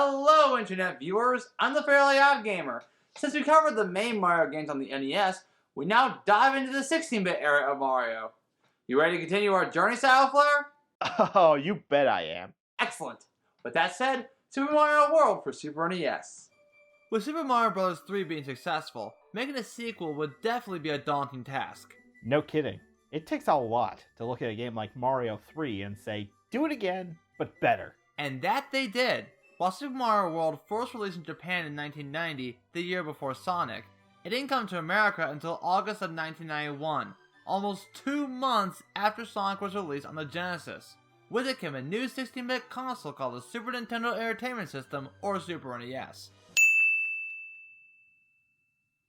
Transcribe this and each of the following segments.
Hello, Internet viewers! I'm the Fairly OddGamer. Since we covered the main Mario games on the NES, we now dive into the 16-bit era of Mario. You ready to continue our journey, Shadowflare? Oh, you bet I am. Excellent. With that said, Super Mario World for Super NES. With Super Mario Bros. 3 being successful, making a sequel would definitely be a daunting task. No kidding. It takes a lot to look at a game like Mario 3 and say, do it again, but better. And that they did. While Super Mario World first released in Japan in 1990, the year before Sonic, it didn't come to America until August of 1991, almost 2 months after Sonic was released on the Genesis. With it came a new 16-bit console called the Super Nintendo Entertainment System, or Super NES.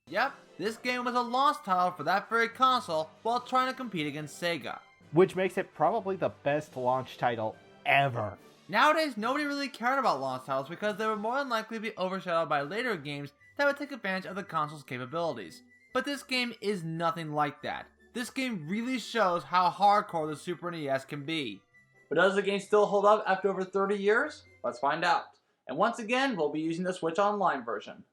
Yep, this game was a launch title for that very console while trying to compete against Sega. Which makes it probably the best launch title ever. Nowadays, nobody really cared about launch titles because they were more than likely to be overshadowed by later games that would take advantage of the console's capabilities. But this game is nothing like that. This game really shows how hardcore the Super NES can be. But does the game still hold up after over 30 years? Let's find out. And once again, we'll be using the Switch Online version.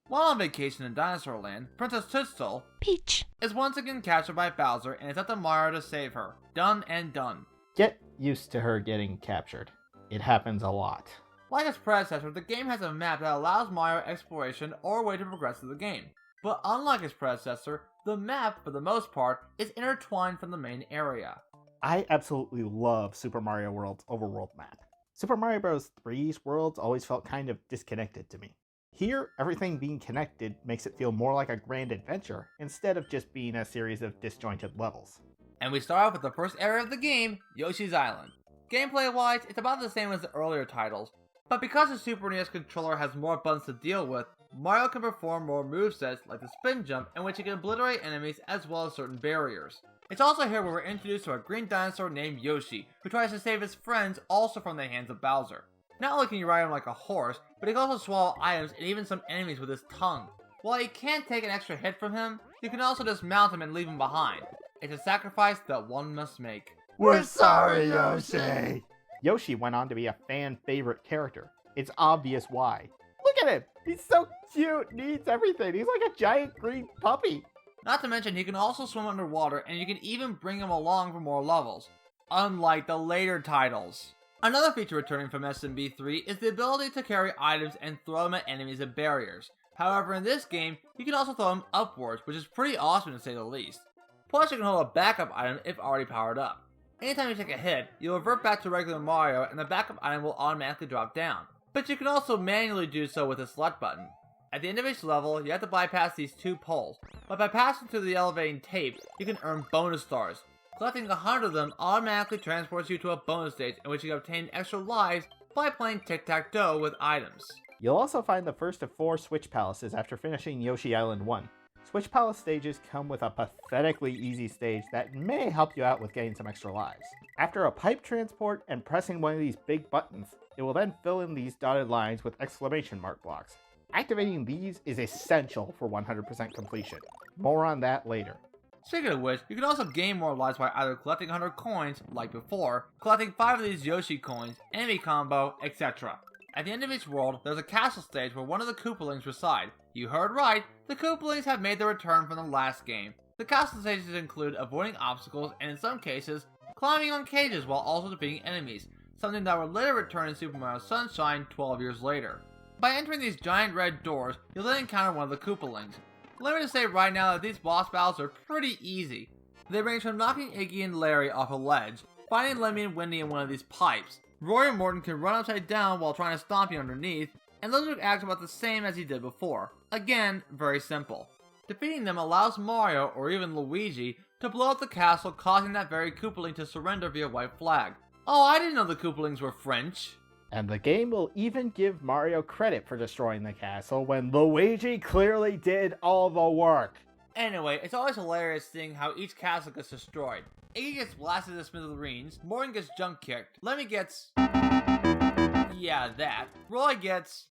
While on vacation in Dinosaur Land, Princess Toadstool Peach is once again captured by Bowser and it's up to Mario to save her. Done and done. Get used to her getting captured. It happens a lot. Like its predecessor, the game has a map that allows Mario exploration or a way to progress through the game. But unlike its predecessor, the map, for the most part, is intertwined from the main area. I absolutely love Super Mario World's overworld map. Super Mario Bros. 3's worlds always felt kind of disconnected to me. Here, everything being connected makes it feel more like a grand adventure, instead of just being a series of disjointed levels. And we start off with the first area of the game, Yoshi's Island. Gameplay-wise, it's about the same as the earlier titles, but because the Super NES controller has more buttons to deal with, Mario can perform more movesets like the spin jump in which he can obliterate enemies as well as certain barriers. It's also here where we're introduced to a green dinosaur named Yoshi, who tries to save his friends also from the hands of Bowser. Not only can you ride him like a horse, but he can also swallow items and even some enemies with his tongue. While you can't take an extra hit from him, you can also dismount him and leave him behind. It's a sacrifice that one must make. We're sorry, Yoshi! Yoshi went on to be a fan favorite character. It's obvious why. Look at him! He's so cute and eats everything. He's like a giant green puppy. Not to mention, he can also swim underwater and you can even bring him along for more levels. Unlike the later titles. Another feature returning from SMB3 is the ability to carry items and throw them at enemies and barriers. However, in this game, you can also throw them upwards, which is pretty awesome to say the least. Plus, you can hold a backup item if already powered up. Anytime you take a hit, you'll revert back to regular Mario and the backup item will automatically drop down. But you can also manually do so with the select button. At the end of each level, you have to bypass these 2 poles, but by passing through the elevating tape, you can earn bonus stars. Collecting 100 of them automatically transports you to a bonus stage in which you can obtain extra lives by playing tic-tac-toe with items. You'll also find the first of 4 Switch Palaces after finishing Yoshi Island 1. Switch Palace stages come with a pathetically easy stage that may help you out with getting some extra lives. After a pipe transport and pressing one of these big buttons, it will then fill in these dotted lines with exclamation mark blocks. Activating these is essential for 100% completion. More on that later. Speaking of which, you can also gain more lives by either collecting 100 coins, like before, collecting 5 of these Yoshi coins, enemy combo, etc. At the end of each world, there's a castle stage where one of the Koopalings reside. You heard right, the Koopalings have made their return from the last game. The castle stages include avoiding obstacles and in some cases, climbing on cages while also defeating enemies, something that would later return in Super Mario Sunshine 12 years later. By entering these giant red doors, you'll then encounter one of the Koopalings. Let me just say right now that these boss battles are pretty easy. They range from knocking Iggy and Larry off a ledge, finding Lemmy and Wendy in one of these pipes. Roy and Morton can run upside down while trying to stomp you underneath, and Lizard acts about the same as he did before. Again, very simple. Defeating them allows Mario, or even Luigi, to blow up the castle, causing that very Koopaling to surrender via white flag. Oh, I didn't know the Koopalings were French. And the game will even give Mario credit for destroying the castle when Luigi clearly did all the work. Anyway, it's always hilarious seeing how each castle gets destroyed. Iggy gets blasted to smithereens, Morton gets junk kicked, Lemmy gets... yeah, that. Roy gets...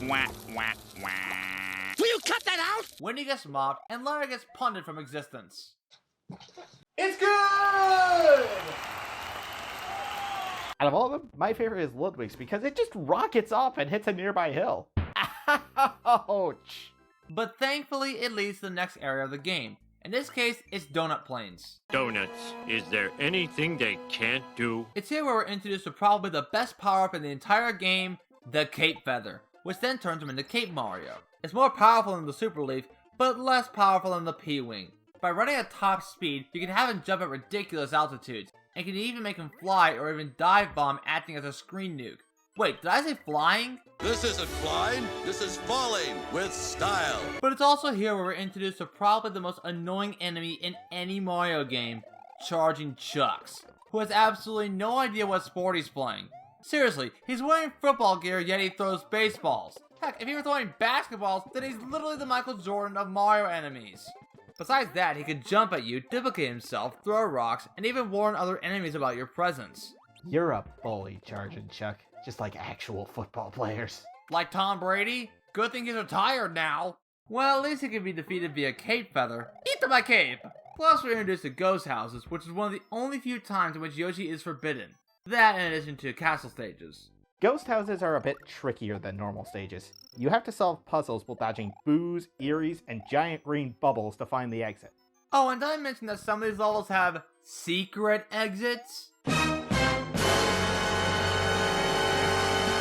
wah wah wah. Will you cut that out? Wendy gets mobbed, and Larry gets punted from existence. It's good! Out of all of them, my favorite is Ludwig's because it just rockets up and hits a nearby hill. Ouch! But thankfully, it leads to the next area of the game. In this case, it's Donut Plains. Donuts, is there anything they can't do? It's here where we're introduced to probably the best power-up in the entire game, the Cape Feather, which then turns him into Cape Mario. It's more powerful than the Super Leaf, but less powerful than the P-Wing. By running at top speed, you can have him jump at ridiculous altitudes, and can even make him fly or even dive bomb acting as a screen nuke. Wait, did I say flying? This isn't flying, this is falling with style. But it's also here where we're introduced to probably the most annoying enemy in any Mario game, Charging Chucks, who has absolutely no idea what sport he's playing. Seriously, he's wearing football gear yet he throws baseballs. Heck, if he were throwing basketballs, then he's literally the Michael Jordan of Mario enemies. Besides that, he could jump at you, duplicate himself, throw rocks, and even warn other enemies about your presence. You're a bully, Charging Chuck. Just like actual football players. Like Tom Brady? Good thing he's retired now. Well, at least he can be defeated via Cape Feather. Eat my cape! Plus, we're introduced to ghost houses, which is one of the only few times in which Yoshi is forbidden. That in addition to castle stages. Ghost houses are a bit trickier than normal stages. You have to solve puzzles while dodging boos, eerie's, and giant green bubbles to find the exit. Oh, and did I mention that some of these levels have secret exits?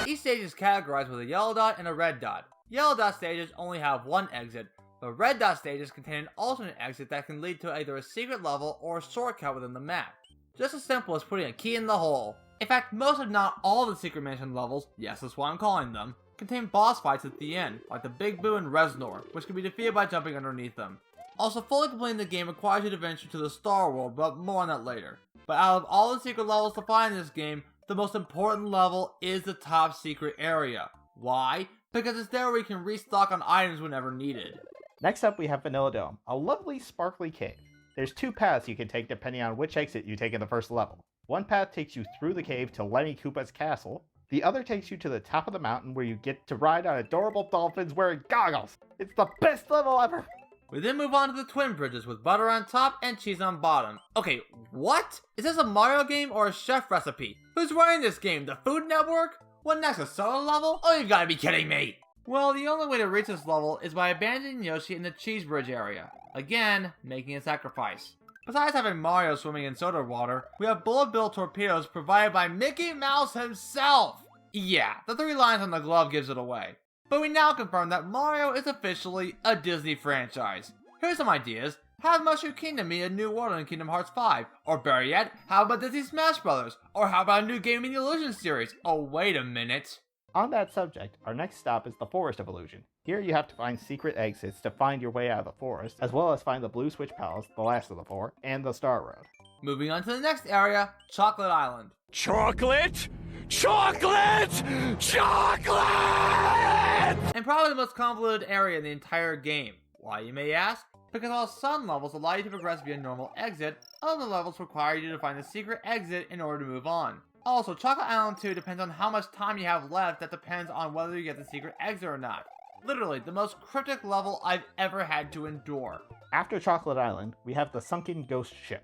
Each stage is categorized with a yellow dot and a red dot. Yellow dot stages only have one exit, but red dot stages contain an alternate exit that can lead to either a secret level or a shortcut within the map. Just as simple as putting a key in the hole. In fact, most if not all the Secret Mansion levels, yes that's why I'm calling them, contain boss fights at the end, like the Big Boo and Reznor, which can be defeated by jumping underneath them. Also, fully completing the game requires you to venture to the Star World, but more on that later. But out of all the secret levels to find in this game, the most important level is the top secret area. Why? Because it's there where you can restock on items whenever needed. Next up we have Vanilla Dome, a lovely sparkly cave. There's two paths you can take depending on which exit you take in the first level. One path takes you through the cave to Lemmy Koopa's castle. The other takes you to the top of the mountain where you get to ride on adorable dolphins wearing goggles. It's the best level ever! We then move on to the twin bridges with butter on top and cheese on bottom. Okay, what? Is this a Mario game or a chef recipe? Who's running this game? The Food Network? What next, a soda level? Oh, you've gotta be kidding me! Well, the only way to reach this level is by abandoning Yoshi in the cheese bridge area. Again, making a sacrifice. Besides having Mario swimming in soda water, we have bullet bill torpedoes provided by Mickey Mouse himself! Yeah, the 3 lines on the glove gives it away. But we now confirm that Mario is officially a Disney franchise. Here's some ideas. Have Mushroom Kingdom be a new world in Kingdom Hearts 5. Or better yet, how about Disney Smash Brothers? Or how about a new Gaming Illusion series? Oh, wait a minute. On that subject, our next stop is the Forest of Illusion. Here you have to find secret exits to find your way out of the forest, as well as find the Blue Switch Palace, the last of the 4, and the Star Road. Moving on to the next area, Chocolate Island. Chocolate? Chocolate! Chocolate! And probably the most convoluted area in the entire game. Why, you may ask? Because while some levels allow you to progress via normal exit, other levels require you to find the secret exit in order to move on. Also, Chocolate Island 2 depends on how much time you have left that depends on whether you get the secret exit or not. Literally, the most cryptic level I've ever had to endure. After Chocolate Island, we have the Sunken Ghost Ship.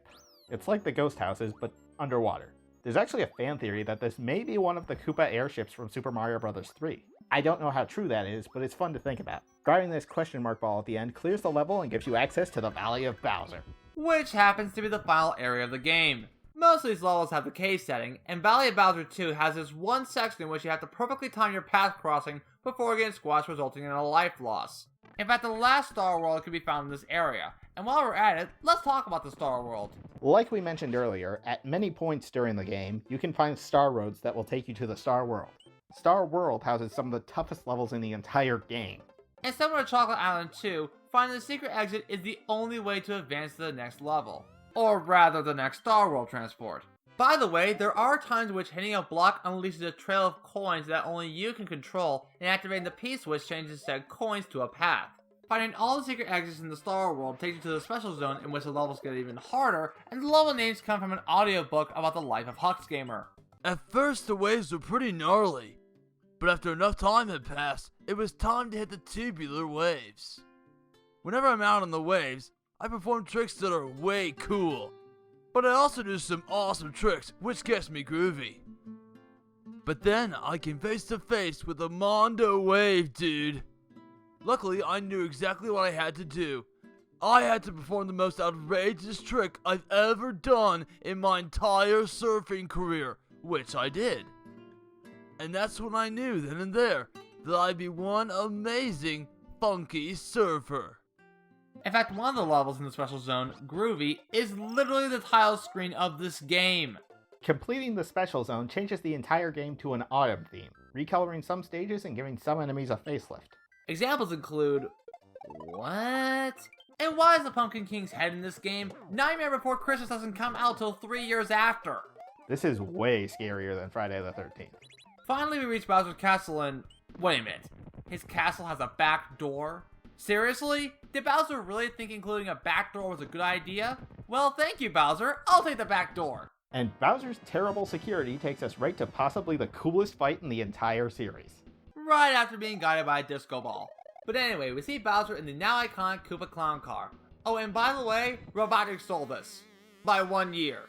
It's like the ghost houses, but underwater. There's actually a fan theory that this may be one of the Koopa airships from Super Mario Bros. 3. I don't know how true that is, but it's fun to think about. Driving this question mark ball at the end clears the level and gives you access to the Valley of Bowser. Which happens to be the final area of the game. Most of these levels have the cave setting, and Valley of Bowser 2 has this one section in which you have to perfectly time your path crossing before getting squashed, resulting in a life loss. In fact, the last Star World can be found in this area. And while we're at it, let's talk about the Star World. Like we mentioned earlier, at many points during the game, you can find Star Roads that will take you to the Star World. Star World houses some of the toughest levels in the entire game. And similar to Chocolate Island 2, finding the secret exit is the only way to advance to the next level. Or rather, the next Star World transport. By the way, there are times in which hitting a block unleashes a trail of coins that only you can control, and activating the P-switch changes said coins to a path. Finding all the secret exits in the Star World takes you to the special zone in which the levels get even harder, and the level names come from an audiobook about the life of Huxgamr. At first the waves were pretty gnarly, but after enough time had passed, it was time to hit the tubular waves. Whenever I'm out on the waves, I perform tricks that are way cool, but I also do some awesome tricks which gets me groovy. But then I came face to face with a Mondo wave, dude. Luckily, I knew exactly what I had to do. I had to perform the most outrageous trick I've ever done in my entire surfing career, which I did. And that's when I knew then and there that I'd be one amazing, funky surfer. In fact, one of the levels in the special zone, Groovy, is literally the title screen of this game. Completing the special zone changes the entire game to an autumn theme, recoloring some stages and giving some enemies a facelift. Examples include... What? And why is the Pumpkin King's head in this game? Nightmare Before Christmas doesn't come out till 3 years after. This is way scarier than Friday the 13th. Finally, we reach Bowser's castle and... Wait a minute. His castle has a back door? Seriously? Did Bowser really think including a back door was a good idea? Well, thank you, Bowser. I'll take the back door. And Bowser's terrible security takes us right to possibly the coolest fight in the entire series. Right after being guided by a disco ball. But anyway, we see Bowser in the now iconic Koopa Clown car. Oh, and by the way, Robotnik stole this. By 1 year.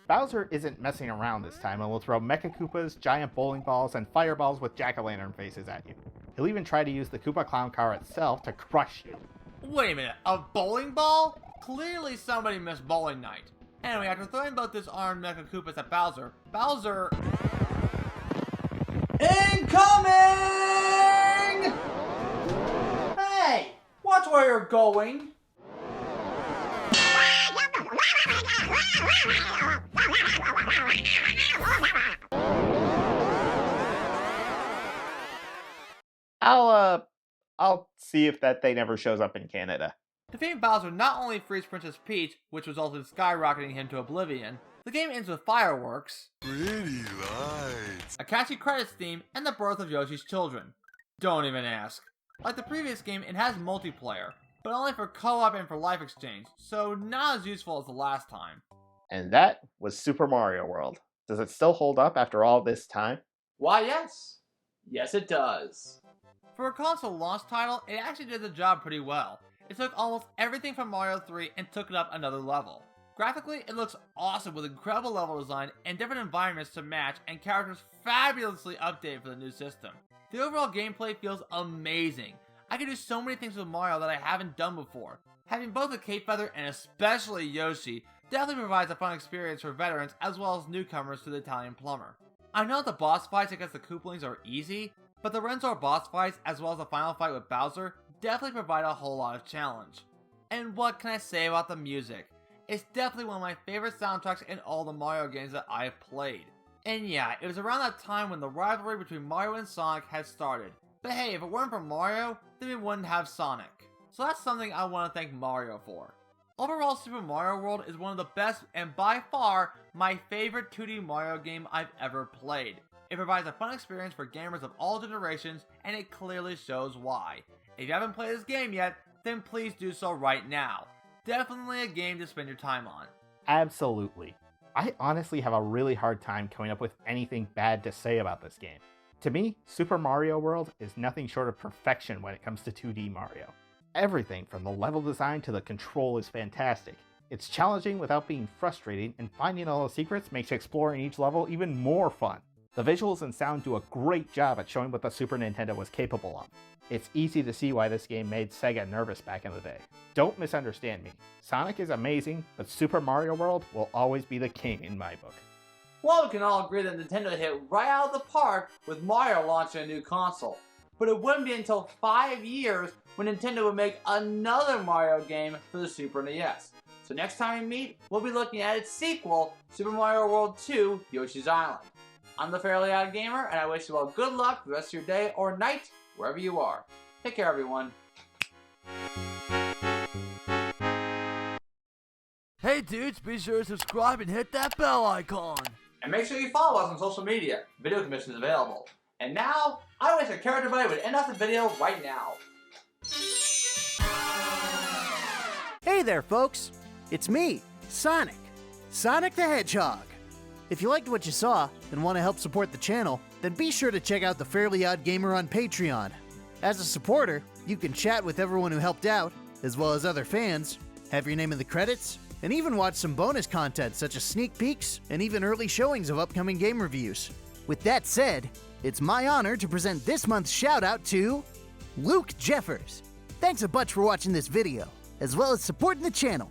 Bowser isn't messing around this time and will throw Mecha Koopas, giant bowling balls, and fireballs with jack-o'-lantern faces at you. He'll even try to use the Koopa Clown car itself to crush you. Wait a minute, a bowling ball? Clearly somebody missed bowling night. Anyway, after throwing both disarmed Mecha Koopas at Bowser, Incoming! Hey, watch where you're going. I'll see if that thing ever shows up in Canada. defeating Bowser not only frees Princess Peach, which resulted in skyrocketing him to oblivion, the game ends with fireworks, Pretty lights. a catchy credits theme, and the birth of Yoshi's children. Don't even ask. Like the previous game, it has multiplayer, but only for co-op and for life exchange, so not as useful as the last time. And that was Super Mario World. Does it still hold up after all this time? Why, yes. Yes, it does. For a console launch title, it actually did the job pretty well. It took almost everything from Mario 3 and took it up another level. Graphically, it looks awesome with incredible level design and different environments to match and characters fabulously updated for the new system. The overall gameplay feels amazing. I can do so many things with Mario that I haven't done before. Having both a Cape Feather and especially Yoshi definitely provides a fun experience for veterans as well as newcomers to the Italian Plumber. I know the boss fights against the Koopalings are easy, but the Renzor boss fights as well as the final fight with Bowser definitely provide a whole lot of challenge. And what can I say about the music? It's definitely one of my favorite soundtracks in all the Mario games that I've played. And yeah, it was around that time when the rivalry between Mario and Sonic had started. But hey, if it weren't for Mario, then we wouldn't have Sonic. So that's something I want to thank Mario for. Overall, Super Mario World is one of the best and by far my favorite 2D Mario game I've ever played. It provides a fun experience for gamers of all generations, and it clearly shows why. If you haven't played this game yet, then please do so right now. Definitely a game to spend your time on. Absolutely. I honestly have a really hard time coming up with anything bad to say about this game. To me, Super Mario World is nothing short of perfection when it comes to 2D Mario. Everything from the level design to the control is fantastic. It's challenging without being frustrating, and finding all the secrets makes exploring each level even more fun. The visuals and sound do a great job at showing what the Super Nintendo was capable of. It's easy to see why this game made Sega nervous back in the day. Don't misunderstand me. Sonic is amazing, but Super Mario World will always be the king in my book. Well, we can all agree that Nintendo hit right out of the park with Mario launching a new console. But it wouldn't be until 5 years when Nintendo would make another Mario game for the Super NES. So next time we meet, we'll be looking at its sequel, Super Mario World 2, Yoshi's Island. I'm the Fairly Odd Gamer, and I wish you all good luck the rest of your day or night, wherever you are. Take care, everyone. Hey dudes, be sure to subscribe and hit that bell icon. And make sure you follow us on social media. Video commission is available. And now, I wish a character buddy would end off the video right now. Hey there, folks. It's me, Sonic. Sonic the Hedgehog. If you liked what you saw and want to help support the channel, then be sure to check out the Fairly Odd Gamer on Patreon. As a supporter, you can chat with everyone who helped out, as well as other fans, have your name in the credits, and even watch some bonus content such as sneak peeks and even early showings of upcoming game reviews. With that said, it's my honor to present this month's shout out to Luke Jeffers. Thanks a bunch for watching this video, as well as supporting the channel.